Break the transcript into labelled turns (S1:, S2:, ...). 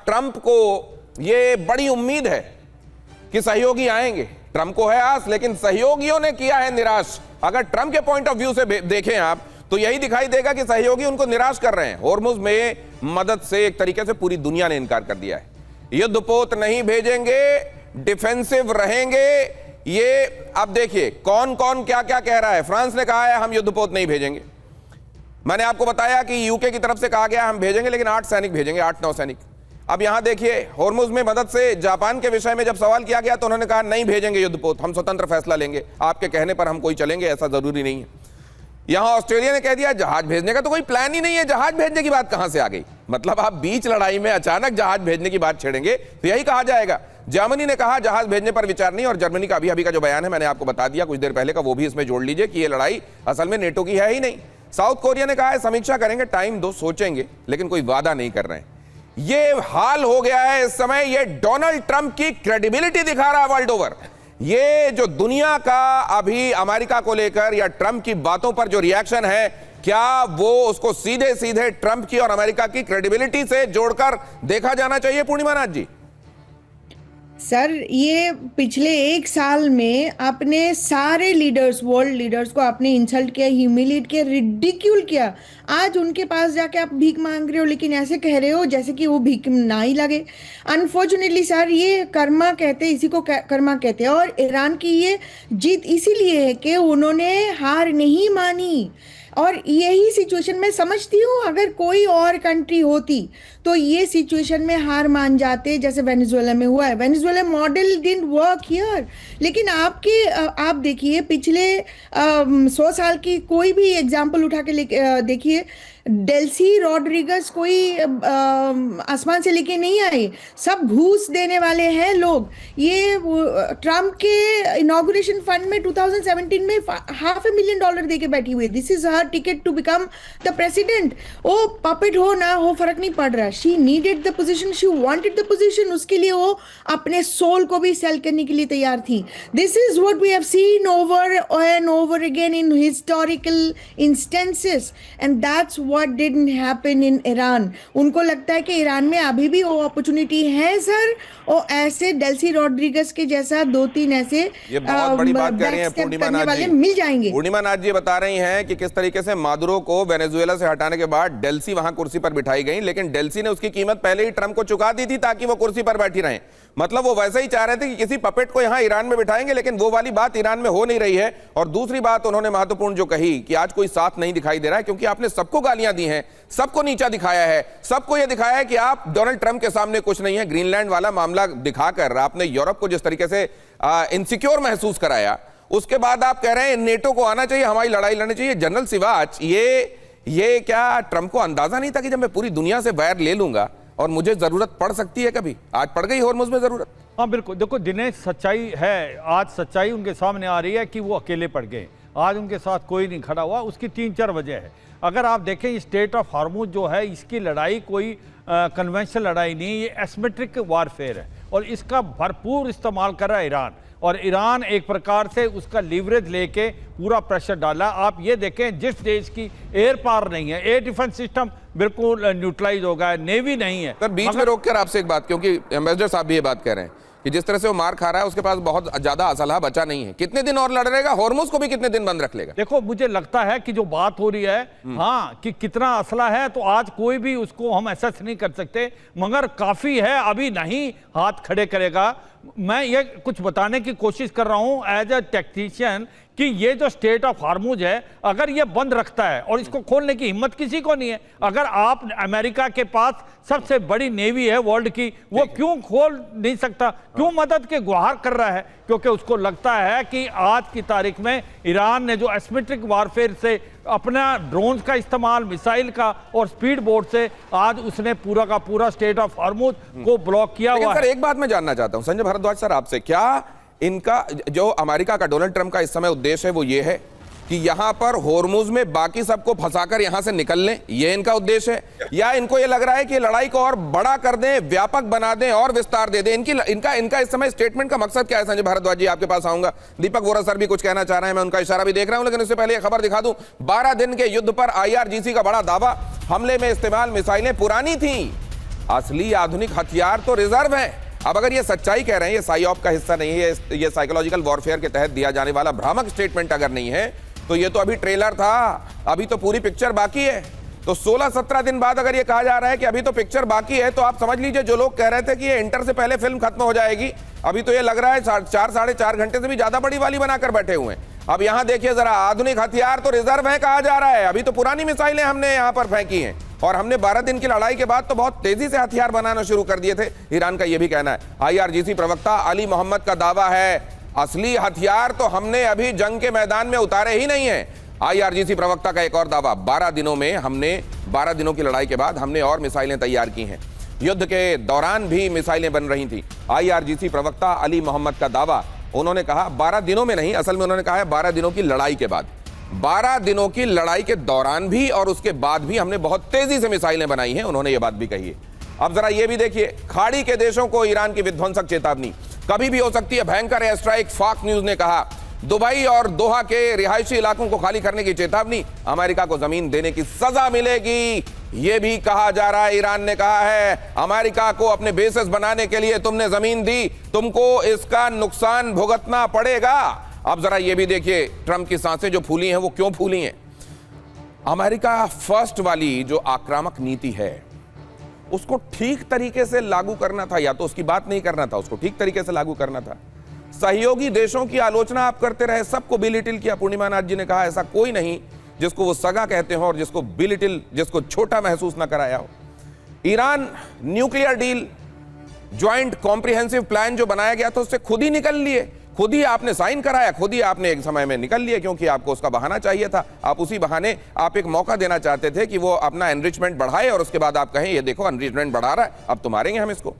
S1: Trump को ये बड़ी उम्मीद है कि सहयोगी आएंगे। ट्रंप को है आस, लेकिन सहयोगियों ने किया है निराश। अगर ट्रंप के पॉइंट ऑफ व्यू से देखें आप, तो यही दिखाई देगा कि सहयोगी उनको निराश कर रहे हैं। होर्मुज में मदद से एक तरीके से पूरी दुनिया ने इनकार कर दिया है। युद्धपोत नहीं भेजेंगे, डिफेंसिव रहेंगे। ये अब देखिए कौन कौन क्या क्या कह रहा है। फ्रांस ने कहा है हम युद्धपोत नहीं भेजेंगे। मैंने आपको बताया कि यूके की तरफ से कहा गया हम भेजेंगे, लेकिन 8 सैनिक भेजेंगे, 8-9 सैनिक। अब यहां देखिए होर्मुज में मदद से जापान के विषय में जब सवाल किया गया तो उन्होंने कहा नहीं भेजेंगे युद्धपोत, हम स्वतंत्र फैसला लेंगे, आपके कहने पर हम कोई चलेंगे, ऐसा जरूरी नहीं है। यहां ऑस्ट्रेलिया ने कह दिया जहाज भेजने का तो कोई प्लान ही नहीं है, जहाज भेजने की बात कहां से आ गई। मतलब आप बीच लड़ाई में अचानक जहाज भेजने की बात छेड़ेंगे तो यही कहा जाएगा। जर्मनी ने कहा जहाज भेजने पर विचार नहीं, और जर्मनी का अभी का जो बयान है मैंने आपको बता दिया कुछ देर पहले का, वो भी इसमें जोड़ लीजिए कि यह लड़ाई असल में नेटो की है ही नहीं। साउथ कोरिया ने कहा है समीक्षा करेंगे, टाइम दो, सोचेंगे, लेकिन कोई वादा नहीं कर रहे हैं। ये हाल हो गया है इस समय। ये डोनाल्ड ट्रंप की क्रेडिबिलिटी दिखा रहा है वर्ल्ड ओवर। ये जो दुनिया का अभी अमेरिका को लेकर या ट्रंप की बातों पर जो रिएक्शन है, क्या वो उसको सीधे सीधे ट्रंप की और अमेरिका की क्रेडिबिलिटी से जोड़कर देखा जाना चाहिए पूर्णिमा नाथ जी?
S2: सर, ये पिछले 1 साल में अपने सारे लीडर्स, वर्ल्ड लीडर्स को आपने इंसल्ट किया, ह्यूमिलेट किया, रिडिक्यूल किया। आज उनके पास जाके आप भीख मांग रहे हो, लेकिन ऐसे कह रहे हो जैसे कि वो भीख ना ही लगे। अनफॉर्चुनेटली सर, ये कर्मा कहते हैं, इसी को कर्मा कहते हैं। और ईरान की ये जीत इसीलिए है कि उन्होंने हार नहीं मानी। और यही सिचुएशन मैं समझती हूँ, अगर कोई और कंट्री होती तो ये सिचुएशन में हार मान जाते, जैसे वेनेजुएला में हुआ है। Venezuela model didn't work here. लेकिन आप देखिए पिछले 100 साल की कोई भी एग्जांपल उठा के देखिए, डेल्सी रॉड्रिगस कोई आसमान से लेके नहीं आए, सब घूस देने वाले हैं लोग। ये ट्रम्प के इनॉग्रेशन फंड में 2017 में $500,000 दे के बैठी हुई। This is her ticket to become the president. वो पपेट हो ना हो, फर्क नहीं पड़ रहा। She needed the position, she wanted the position. उसके लिए वो अपने सोल को भी सेल करने के लिए तैयार थी। This is what we have seen over and over again in historical instances, and that's what didn't happen in Iran। उनको लगता है कि ईरान में अभी भी वो अपॉर्चुनिटी है सर, और ऐसे डेल्सी रॉड्रिगस के जैसा 2-3 ऐसे
S1: ये बहुत बड़ी बात कह रही हैं पूर्णिमा नाथ जी।
S2: मिल जाएंगे।
S1: पूर्णिमा नाथ जी बता रही हैं कि किस तरीके से मादुरो को वेनेजुएला से हटाने के बाद डेल्सी वहां कुर्सी पर बिठाई गई, लेकिन डेल्सी ने उसकी कीमत पहले ही ट्रंप को चुका दी थी ताकि वो कुर्सी पर बैठी रहें। मतलब वो वैसे ही चाह रहे थे कि किसी पपेट को यहां ईरान में बिठाएंगे, लेकिन वो वाली बात ईरान में हो नहीं रही है। और दूसरी बात उन्होंने महत्वपूर्ण जो कही कि आज कोई साथ नहीं दिखाई दे रहा है, क्योंकि आपने सबको गालियां दी हैं, सबको नीचा दिखाया है, सबको यह दिखाया है कि आप डोनाल्ड ट्रंप के सामने कुछ नहीं है। ग्रीनलैंड वाला मामला दिखाकर आपने यूरोप को जिस तरीके से इनसिक्योर महसूस कराया, उसके बाद आप कह रहे हैं नेटो को आना चाहिए, हमारी लड़ाई लड़नी चाहिए। जनरल सिवाच, ये क्या ट्रंप को अंदाजा नहीं था कि जब मैं पूरी दुनिया से वैर ले लूंगा और मुझे जरूरत पड़ सकती है कभी? आज पड़ गई होर्मुज में जरूरत।
S3: हाँ बिल्कुल, देखो दिनेश, सच्चाई है, आज सच्चाई उनके सामने आ रही है कि वो अकेले पड़ गए। आज उनके साथ कोई नहीं खड़ा हुआ। उसकी 3-4 वजह है। अगर आप देखें स्टेट ऑफ हार्मुज जो है, इसकी लड़ाई कोई कन्वेंशनल लड़ाई नहीं, ये एसिमेट्रिक वारफेयर है, और इसका भरपूर इस्तेमाल कर रहा है ईरान। और ईरान एक प्रकार से उसका लीवरेज लेके पूरा प्रेशर डाला। आप ये देखें, जिस देश की एयर पावर नहीं है, एयर डिफेंस सिस्टम बिल्कुल न्यूट्रलाइज हो गया है, नेवी नहीं है।
S1: सर बीच में रोककर आपसे एक बात, क्योंकि एम्बेसडर साहब भी ये बात कह रहे हैं कि जिस तरह से वो मार खा रहा है उसके पास बहुत ज्यादा असलहा बचा नहीं है। कितने दिन और लड़ रहेगा? होर्मुज को भी कितने दिन बंद रख लेगा?
S3: देखो, मुझे लगता है कि जो बात हो रही है, हाँ, कि कितना असला है, तो आज कोई भी उसको हम एसेस नहीं कर सकते, मगर काफी है, अभी नहीं हाथ खड़े करेगा। मैं ये कुछ बताने की कोशिश कर रहा हूं एज ए टेक्नीशियन कि ये जो स्टेट ऑफ हार्मुज है, अगर ये बंद रखता है, और इसको खोलने की हिम्मत किसी को नहीं है। अगर आप अमेरिका के पास सबसे बड़ी नेवी है वर्ल्ड की, वो क्यों खोल नहीं सकता? क्यों मदद के गुहार कर रहा है? क्योंकि उसको लगता है कि आज की तारीख में ईरान ने जो एसिमेट्रिक वारफेयर से अपना ड्रोन्स का इस्तेमाल, मिसाइल का और स्पीड बोट से आज उसने पूरा का पूरा स्टेट ऑफ हार्मुज को ब्लॉक किया हुआ है।
S1: सर एक बात मैं जानना चाहता हूं संजय भारद्वाज सर आपसे, क्या इनका जो अमेरिका का, डोनाल्ड ट्रंप का इस समय उद्देश्य है वो ये है कि यहां पर होर्मुज में बाकी सबको फंसाकर यहां से निकल लें, ये इनका उद्देश्य है? या इनको ये लग रहा है कि लड़ाई को और बड़ा कर दें, व्यापक बना दें और विस्तार दे दें? इनका इस समय स्टेटमेंट का मकसद क्या है? संजय भारद्वाज जी आपके पास आऊंगा। दीपक वोरा सर भी कुछ कहना चाह रहे हैं, मैं उनका इशारा भी देख रहा हूं, लेकिन उससे पहले खबर दिखा दूं। 12 दिन के युद्ध पर IRGC का बड़ा दावा, हमले में इस्तेमाल मिसाइलें पुरानी थी, असली आधुनिक हथियार तो रिजर्व हैं। अब अगर ये सच्चाई कह रहे हैं, ये साइऑप का हिस्सा नहीं है, ये साइकोलॉजिकल वॉरफेयर के तहत दिया जाने वाला भ्रामक स्टेटमेंट अगर नहीं है, तो ये तो अभी ट्रेलर था, अभी तो पूरी पिक्चर बाकी है। तो 16-17 दिन बाद अगर ये कहा जा रहा है कि अभी तो पिक्चर बाकी है, तो आप समझ लीजिए जो लोग कह रहे थे कि ये इंटर से पहले फिल्म खत्म हो जाएगी, अभी तो ये लग रहा है 4-4.5 घंटे से भी ज्यादा बड़ी वाली बनाकर बैठे हुए हैं। अब यहां देखिए जरा, आधुनिक हथियार तो रिजर्व है कहा जा रहा है, अभी तो पुरानी मिसाइलें हमने यहां पर फेंकी हैं, और हमने 12 दिन की लड़ाई के बाद तो बहुत तेजी से हथियार बनाना शुरू कर दिए थे, ईरान का यह भी कहना है। IRGC प्रवक्ता अली मोहम्मद का दावा है, असली हथियार तो हमने अभी जंग के मैदान में उतारे ही नहीं है। IRGC प्रवक्ता का एक और दावा, 12 दिनों की लड़ाई के बाद हमने और मिसाइलें तैयार की हैं। युद्ध के दौरान भी मिसाइलें बन रही थी। IRGC प्रवक्ता अली मोहम्मद का दावा, उन्होंने कहा 12 दिनों में नहीं, असल में उन्होंने कहा है 12 दिनों की लड़ाई के बाद, 12 दिनों की लड़ाई के दौरान भी और उसके बाद भी हमने बहुत तेजी से मिसाइलें बनाई हैं, उन्होंने ये बात भी कही है। अब जरा ये भी देखिए, खाड़ी के देशों को ईरान की विध्वंसक चेतावनी, कभी भी हो सकती है भयंकर एयर स्ट्राइक, फॉक्स न्यूज ने कहा। दुबई और दोहा के रिहायशी इलाकों को खाली करने की चेतावनी, अमेरिका को जमीन देने की सजा मिलेगी, यह भी कहा जा रहा है। ईरान ने कहा है अमेरिका को अपने बेसेस बनाने के लिए तुमने जमीन दी, तुमको इसका नुकसान भुगतना पड़ेगा। अब जरा यह भी देखिए, ट्रंप की सांसें जो फूली हैं वो क्यों फूली हैं। अमेरिका फर्स्ट वाली जो आक्रामक नीति है उसको ठीक तरीके से लागू करना था, या तो उसकी बात नहीं करना था, उसको ठीक तरीके से लागू करना था। सहयोगी देशों की आलोचना आप करते रहे, सबको बिलिटिल किया। पूर्णिमा नाथ जी ने कहा ऐसा कोई नहीं जिसको वो सगा कहते हो और जिसको बिलिटिल, जिसको छोटा महसूस ना कराया हो। Iran nuclear deal, joint comprehensive plan जो बनाया गया था उससे खुद ही निकल लिए, खुद ही आपने साइन कराया, खुद ही आपने एक समय में निकल लिए, क्योंकि आपको उसका बहाना चाहिए था। आप उसी बहाने आप एक मौका देना चाहते थे कि वो अपना एनरिचमेंट बढ़ाए और उसके बाद आप कहें ये देखो एनरिचमेंट बढ़ा रहा है, अब तो मारेंगे हम इसको।